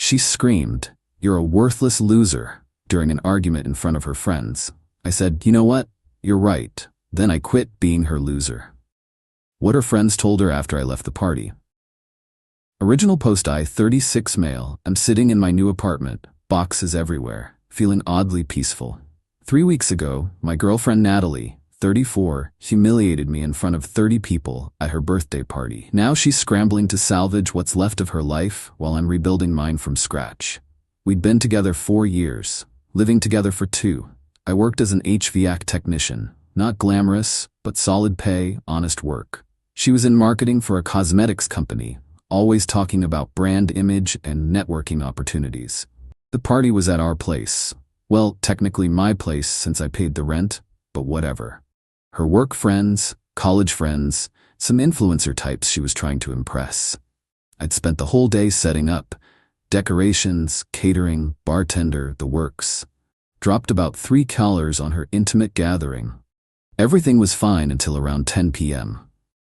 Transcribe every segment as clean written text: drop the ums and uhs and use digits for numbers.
She screamed, "You're a worthless loser," during an argument in front of her friends. I said, "You know what? You're right." Then I quit being her loser. What her friends told her after I left the party. Original post: I, 36 male, am sitting in my new apartment, boxes everywhere, feeling oddly peaceful. 3 weeks ago, my girlfriend Natalie, 34, humiliated me in front of 30 people at her birthday party. Now she's scrambling to salvage what's left of her life while I'm rebuilding mine from scratch. We'd been together 4 years, living together for 2. I worked as an HVAC technician, not glamorous, but solid pay, honest work. She was in marketing for a cosmetics company, always talking about brand image and networking opportunities. The party was at our place. Well, technically my place since I paid the rent, but whatever. Her work friends, college friends, some influencer types she was trying to impress. I'd spent the whole day setting up, decorations, catering, bartender, the works. Dropped about $3 on her intimate gathering. Everything was fine until around 10 p.m.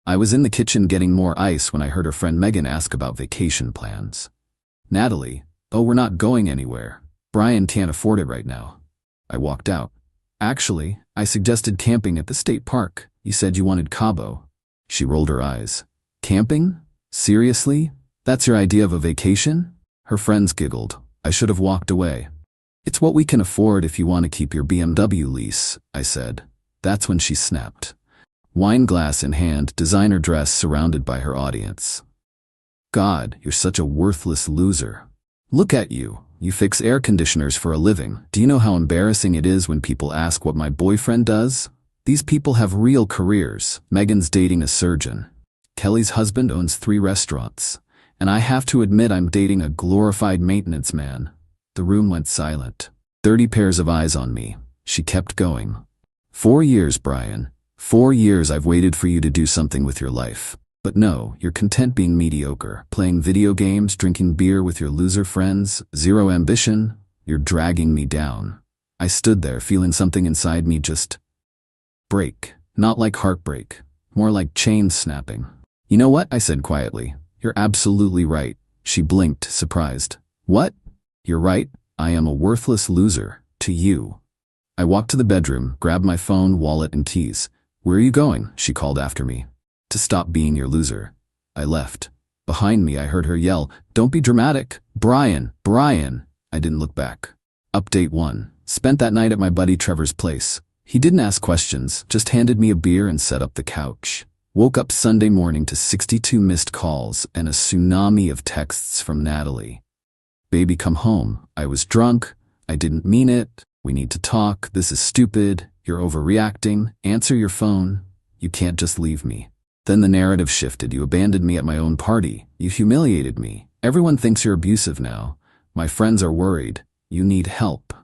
I was in the kitchen getting more ice when I heard her friend Megan ask about vacation plans. "Natalie, oh, we're not going anywhere. Brian can't afford it right now." I walked out. "Actually, I suggested camping at the state park. You said you wanted Cabo." She rolled her eyes. "Camping? Seriously? That's your idea of a vacation?" Her friends giggled. I should have walked away. "It's what we can afford if you want to keep your BMW lease," I said. That's when she snapped. Wine glass in hand, designer dress surrounded by her audience. "God, you're such a worthless loser. Look at you. You fix air conditioners for a living. Do you know how embarrassing it is when people ask what my boyfriend does? These people have real careers. Megan's dating a surgeon. Kelly's husband owns 3 restaurants. And I have to admit I'm dating a glorified maintenance man." The room went silent. 30 pairs of eyes on me. She kept going. "4 years, Brian. 4 years I've waited for you to do something with your life. But no, you're content being mediocre, playing video games, drinking beer with your loser friends, zero ambition. You're dragging me down." I stood there feeling something inside me just break. Not like heartbreak, more like chains snapping. "You know what?" I said quietly. "You're absolutely right." She blinked, surprised. "What?" "You're right. I am a worthless loser. To you." I walked to the bedroom, grabbed my phone, wallet, and keys. "Where are you going?" she called after me. "To stop being your loser." I left. Behind me I heard her yell, "Don't be dramatic. Brian, Brian." I didn't look back. Update 1. Spent that night at my buddy Trevor's place. He didn't ask questions, just handed me a beer and set up the couch. Woke up Sunday morning to 62 missed calls and a tsunami of texts from Natalie. "Baby, come home. I was drunk. I didn't mean it. We need to talk. This is stupid. You're overreacting. Answer your phone. You can't just leave me." Then the narrative shifted. "You abandoned me at my own party. You humiliated me. Everyone thinks you're abusive now. My friends are worried. You need help."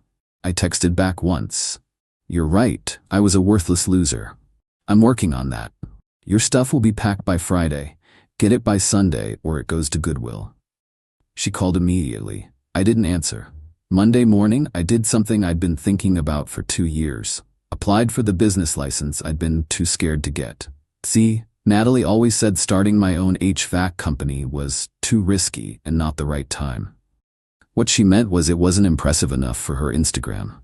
I texted back once. "You're right. I was a worthless loser. I'm working on that. Your stuff will be packed by Friday. Get it by Sunday or it goes to Goodwill." She called immediately. I didn't answer. Monday morning, I did something I'd been thinking about for 2 years. Applied for the business license I'd been too scared to get. See, Natalie always said starting my own HVAC company was too risky and not the right time. What she meant was it wasn't impressive enough for her Instagram.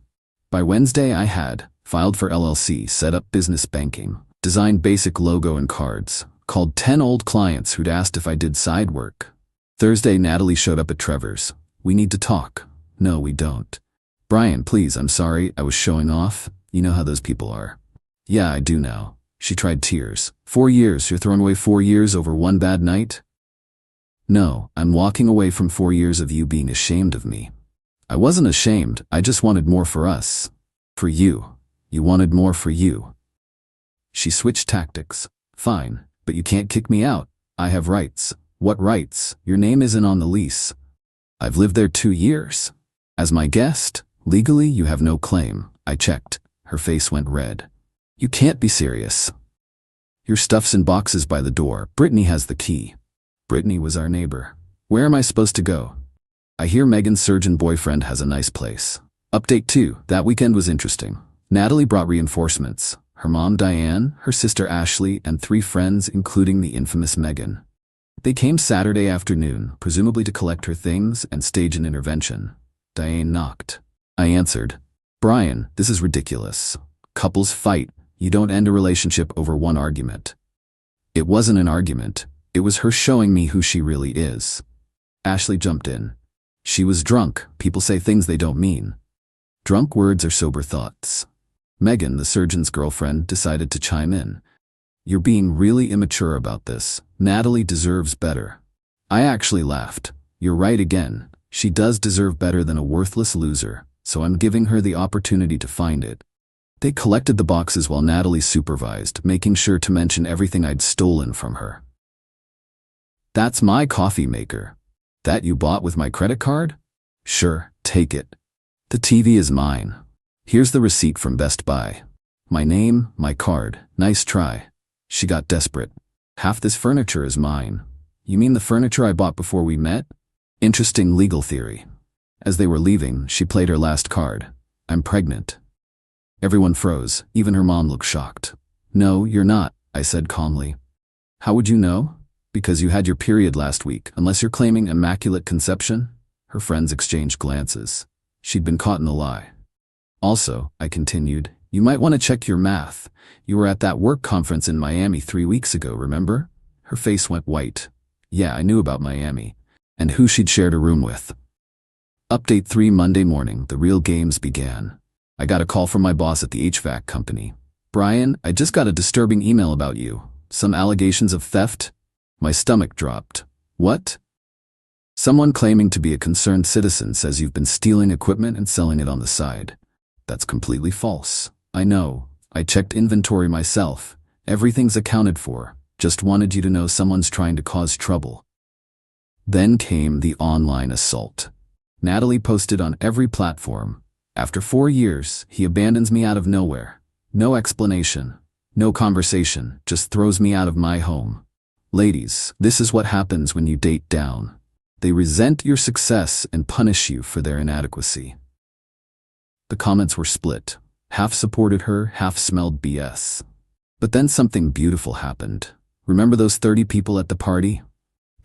By Wednesday I had filed for LLC, set up business banking, designed basic logo and cards, called 10 old clients who'd asked if I did side work. Thursday Natalie showed up at Trevor's. "We need to talk." "No, we don't." "Brian, please, I'm sorry, I was showing off. You know how those people are." "Yeah, I do now." She tried tears. 4 years, you're throwing away 4 years over one bad night?" "No, I'm walking away from 4 years of you being ashamed of me." "I wasn't ashamed, I just wanted more for us." "For you. You wanted more for you." She switched tactics. "Fine, but you can't kick me out. I have rights." "What rights? Your name isn't on the lease." "I've lived there 2 years. As my guest, legally you have no claim." I checked. Her face went red. "You can't be serious." "Your stuff's in boxes by the door. Brittany has the key." Brittany was our neighbor. "Where am I supposed to go?" "I hear Megan's surgeon boyfriend has a nice place." Update 2. That weekend was interesting. Natalie brought reinforcements. Her mom Diane, her sister Ashley, and 3 friends including the infamous Megan. They came Saturday afternoon, presumably to collect her things and stage an intervention. Diane knocked. I answered. Brian, this is ridiculous. Couples fight. You don't end a relationship over one argument. It wasn't an argument. It was her showing me who she really is. Ashley jumped in. She was drunk. People say things they don't mean. Drunk words are sober thoughts. Megan, the surgeon's girlfriend, decided to chime in. You're being really immature about this. Natalie deserves better. I actually laughed. You're right again. She does deserve better than a worthless loser, so I'm giving her the opportunity to find it. They collected the boxes while Natalie supervised, making sure to mention everything I'd stolen from her. That's my coffee maker. That you bought with my credit card? Sure, take it. The TV is mine. Here's the receipt from Best Buy. My name, my card. Nice try. She got desperate. Half this furniture is mine. You mean the furniture I bought before we met? Interesting legal theory. As they were leaving, she played her last card. I'm pregnant. Everyone froze. Even her mom looked shocked. No, you're not, I said calmly. How would you know? Because you had your period last week, unless you're claiming immaculate conception? Her friends exchanged glances. She'd been caught in the lie. Also, I continued, you might want to check your math. You were at that work conference in Miami 3 weeks ago, remember? Her face went white. Yeah, I knew about Miami. And who she'd shared a room with. Update 3 Monday morning, the real games began. I got a call from my boss at the HVAC company. Brian, I just got a disturbing email about you. Some allegations of theft? My stomach dropped. What? Someone claiming to be a concerned citizen says you've been stealing equipment and selling it on the side. That's completely false. I know. I checked inventory myself. Everything's accounted for. Just wanted you to know someone's trying to cause trouble. Then came the online assault. Natalie posted on every platform. After 4 years, he abandons me out of nowhere. No explanation. No conversation. Just throws me out of my home. Ladies, this is what happens when you date down. They resent your success and punish you for their inadequacy. The comments were split. Half supported her, half smelled BS. But then something beautiful happened. Remember those 30 people at the party?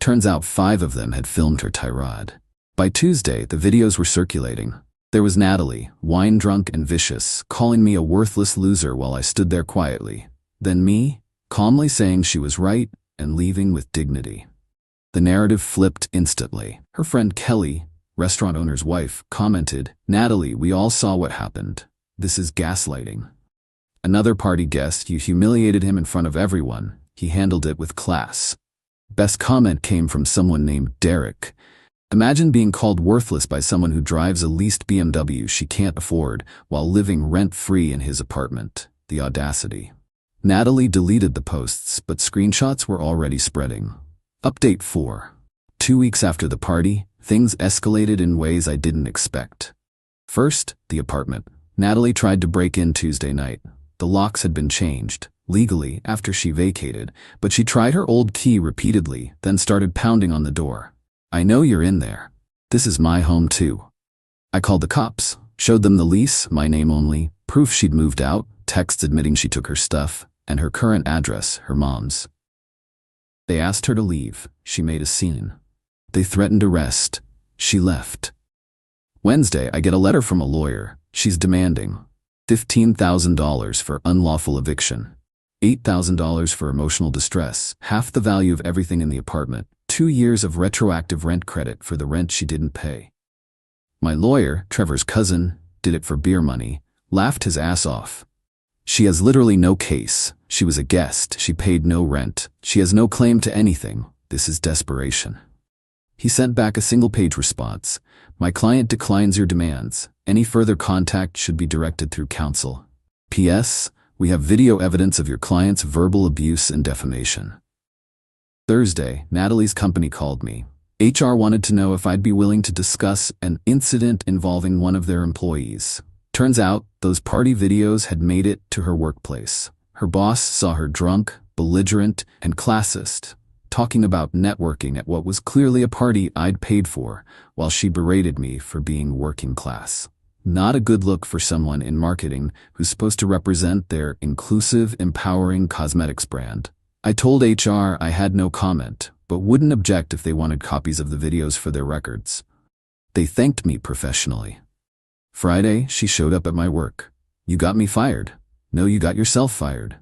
Turns out 5 of them had filmed her tirade. By Tuesday, the videos were circulating. There was Natalie, wine-drunk and vicious, calling me a worthless loser while I stood there quietly. Then me, calmly saying she was right and leaving with dignity. The narrative flipped instantly. Her friend Kelly, restaurant owner's wife, commented, Natalie, we all saw what happened. This is gaslighting. Another party guest, you humiliated him in front of everyone. He handled it with class. Best comment came from someone named Derek. Imagine being called worthless by someone who drives a leased BMW she can't afford while living rent-free in his apartment. The audacity. Natalie deleted the posts, but screenshots were already spreading. Update 4. 2 weeks after the party, things escalated in ways I didn't expect. First, the apartment. Natalie tried to break in Tuesday night. The locks had been changed, legally, after she vacated, but she tried her old key repeatedly, then started pounding on the door. I know you're in there. This is my home too. I called the cops, showed them the lease, my name only, proof she'd moved out, texts admitting she took her stuff, and her current address, her mom's. They asked her to leave. She made a scene. They threatened arrest. She left. Wednesday, I get a letter from a lawyer. She's demanding $15,000 for unlawful eviction, $8,000 for emotional distress, half the value of everything in the apartment, 2 years of retroactive rent credit for the rent she didn't pay. My lawyer, Trevor's cousin, did it for beer money, laughed his ass off. She has literally no case. She was a guest. She paid no rent. She has no claim to anything. This is desperation. He sent back a single-page response. My client declines your demands. Any further contact should be directed through counsel. P.S. We have video evidence of your client's verbal abuse and defamation. Thursday, Natalie's company called me. HR wanted to know if I'd be willing to discuss an incident involving one of their employees. Turns out, those party videos had made it to her workplace. Her boss saw her drunk, belligerent, and classist, talking about networking at what was clearly a party I'd paid for, while she berated me for being working class. Not a good look for someone in marketing who's supposed to represent their inclusive, empowering cosmetics brand. I told HR I had no comment, but wouldn't object if they wanted copies of the videos for their records. They thanked me professionally. Friday, she showed up at my work. "You got me fired." "No, you got yourself fired."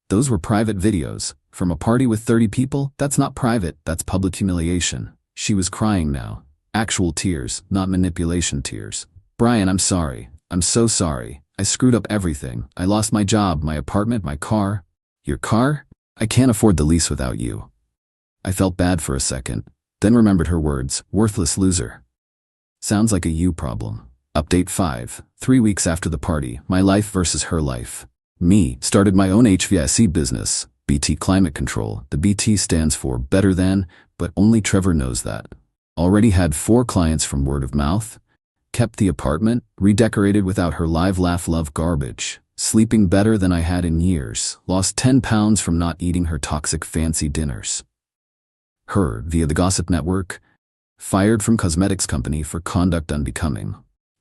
Those were private videos. From a party with 30 people, that's not private, that's public humiliation. She was crying now. Actual tears, not manipulation tears. "Brian, I'm sorry. I'm so sorry. I screwed up everything. I lost my job, my apartment, my car." "Your car? I can't afford the lease without you." I felt bad for a second, then remembered her words, "Worthless loser." Sounds like a you problem. Update 5. 3 weeks after the party, my life versus her life. Me, started my own HVAC business, BT Climate Control. The BT stands for better than, but only Trevor knows that. Already had 4 clients from word of mouth. Kept the apartment, redecorated without her live laugh love garbage. Sleeping better than I had in years. Lost 10 pounds from not eating her toxic fancy dinners. Her, via the gossip network. Fired from cosmetics company for conduct unbecoming.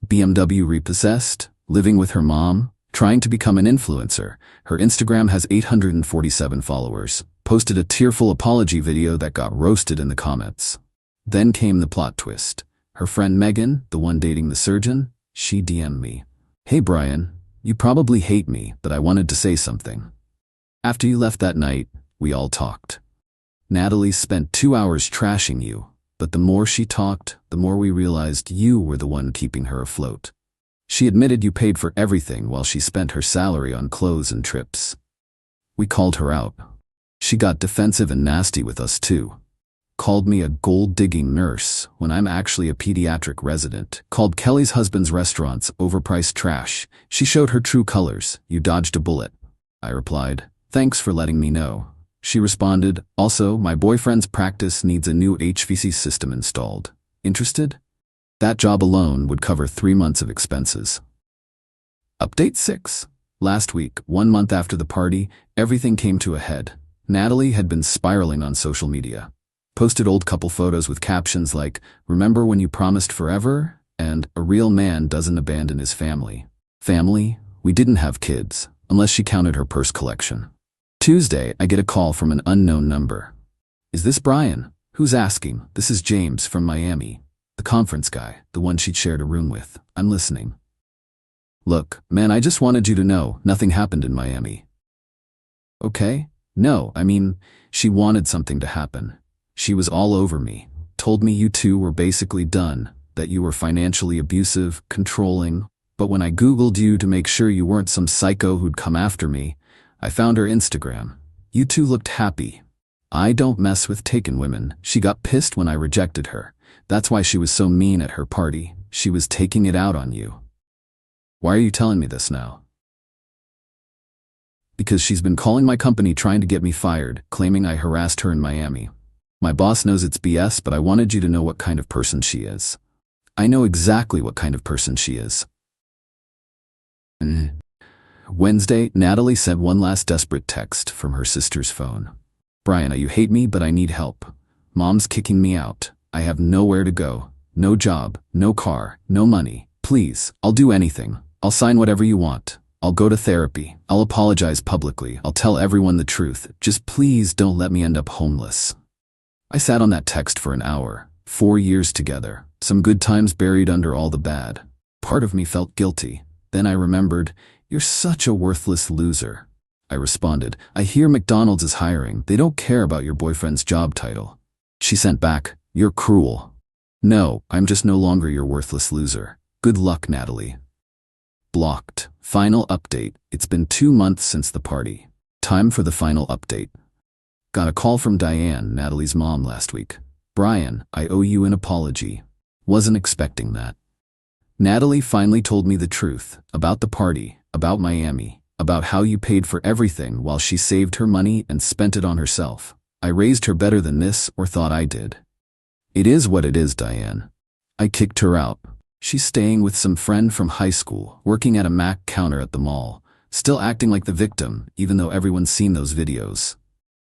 BMW repossessed, living with her mom, trying to become an influencer. Her Instagram has 847 followers. Posted a tearful apology video that got roasted in the comments. Then came the plot twist. Her friend Megan, the one dating the surgeon, she DM'd me. "Hey Brian, you probably hate me, but I wanted to say something. After you left that night, we all talked. Natalie spent 2 hours trashing you, but the more she talked, the more we realized you were the one keeping her afloat. She admitted you paid for everything while she spent her salary on clothes and trips. We called her out. She got defensive and nasty with us too. Called me a gold-digging nurse when I'm actually a pediatric resident. Called Kelly's husband's restaurants overpriced trash. She showed her true colors. You dodged a bullet." I replied, "Thanks for letting me know." She responded, "Also, my boyfriend's practice needs a new HVAC system installed. Interested?" That job alone would cover 3 months of expenses. Update 6. Last week, 1 month after the party, everything came to a head. Natalie had been spiraling on social media. Posted old couple photos with captions like, "Remember when you promised forever?" and "A real man doesn't abandon his family." Family? We didn't have kids, unless she counted her purse collection. Tuesday, I get a call from an unknown number. "Is this Brian?" "Who's asking?" "This is James from Miami. The conference guy, the one she'd shared a room with. I'm listening." "Look, man, I just wanted you to know, nothing happened in Miami." "Okay? No, I mean, she wanted something to happen. She was all over me. Told me you two were basically done, that you were financially abusive, controlling. But when I Googled you to make sure you weren't some psycho who'd come after me, I found her Instagram. You two looked happy. I don't mess with taken women. She got pissed when I rejected her. That's why she was so mean at her party. She was taking it out on you." "Why are you telling me this now?" "Because she's been calling my company trying to get me fired, claiming I harassed her in Miami. My boss knows it's BS, but I wanted you to know what kind of person she is." "I know exactly what kind of person she is." Wednesday, Natalie sent one last desperate text from her sister's phone. "Brian, you hate me, but I need help. Mom's kicking me out. I have nowhere to go. No job, no car, no money. Please, I'll do anything. I'll sign whatever you want. I'll go to therapy. I'll apologize publicly. I'll tell everyone the truth. Just please don't let me end up homeless." I sat on that text for an hour. 4 years together. Some good times buried under all the bad. Part of me felt guilty. Then I remembered, "You're such a worthless loser." I responded, "I hear McDonald's is hiring. They don't care about your boyfriend's job title." She sent back, "You're cruel." "No, I'm just no longer your worthless loser. Good luck, Natalie." Blocked. Final update. It's been 2 months since the party. Time for the final update. Got a call from Diane, Natalie's mom, last week. "Brian, I owe you an apology. Wasn't expecting that." Natalie finally told me the truth about the party, about Miami, about how you paid for everything while she saved her money and spent it on herself. I raised her better than this, or thought I did. It is what it is, Diane. I kicked her out. She's staying with some friend from high school, working at a Mac counter at the mall, still acting like the victim, even though everyone's seen those videos.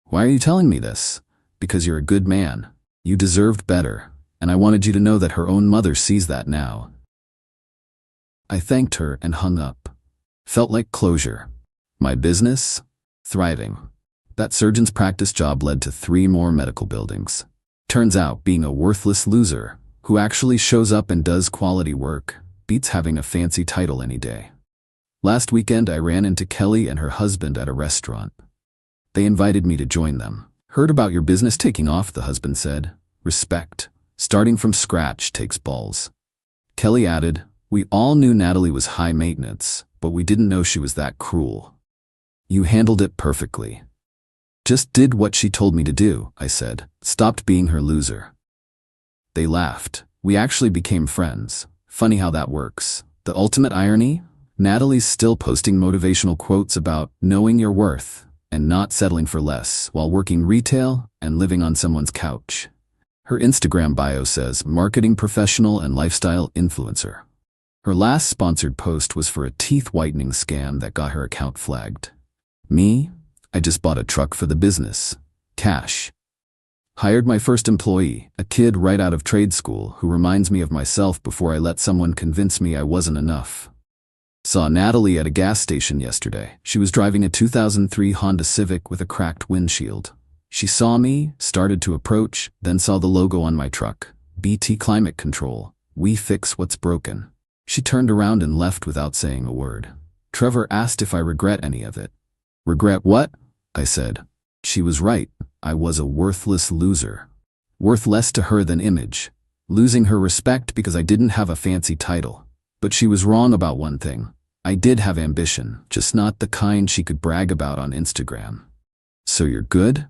Why are you telling me this? Because you're a good man. You deserved better, and I wanted you to know that her own mother sees that now. I thanked her and hung up. Felt like closure. My business? Thriving. That surgeon's practice job led to 3 more medical buildings. Turns out being a worthless loser who actually shows up and does quality work beats having a fancy title any day. Last weekend, I ran into Kelly and her husband at a restaurant. They invited me to join them. "Heard about your business taking off," the husband said. "Respect. Starting from scratch takes balls." Kelly added, "We all knew Natalie was high maintenance, but we didn't know she was that cruel." "You handled it perfectly." "Just did what she told me to do," I said. "Stopped being her loser." They laughed. We actually became friends. Funny how that works. The ultimate irony? Natalie's still posting motivational quotes about knowing your worth and not settling for less while working retail and living on someone's couch. Her Instagram bio says marketing professional and lifestyle influencer. Her last sponsored post was for a teeth whitening scam that got her account flagged. Me? I just bought a truck for the business. Cash. Hired my first employee, a kid right out of trade school who reminds me of myself before I let someone convince me I wasn't enough. Saw Natalie at a gas station yesterday. She was driving a 2003 Honda Civic with a cracked windshield. She saw me, started to approach, then saw the logo on my truck. BT Climate Control. We fix what's broken. She turned around and left without saying a word. Trevor asked if I regret any of it. "Regret what?" I said. She was right. I was a worthless loser. Worth less to her than image. Losing her respect because I didn't have a fancy title. But she was wrong about one thing. I did have ambition, just not the kind she could brag about on Instagram. "So you're good?"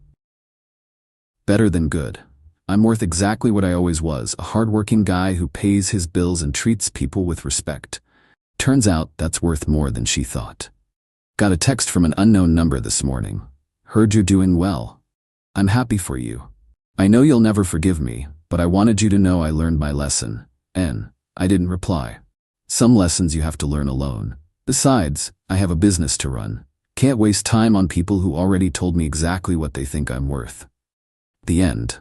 "Better than good. I'm worth exactly what I always was, a hardworking guy who pays his bills and treats people with respect." Turns out that's worth more than she thought. Got a text from an unknown number this morning. "Heard you're doing well. I'm happy for you. I know you'll never forgive me, but I wanted you to know I learned my lesson." And I didn't reply. Some lessons you have to learn alone. Besides, I have a business to run. Can't waste time on people who already told me exactly what they think I'm worth. The end.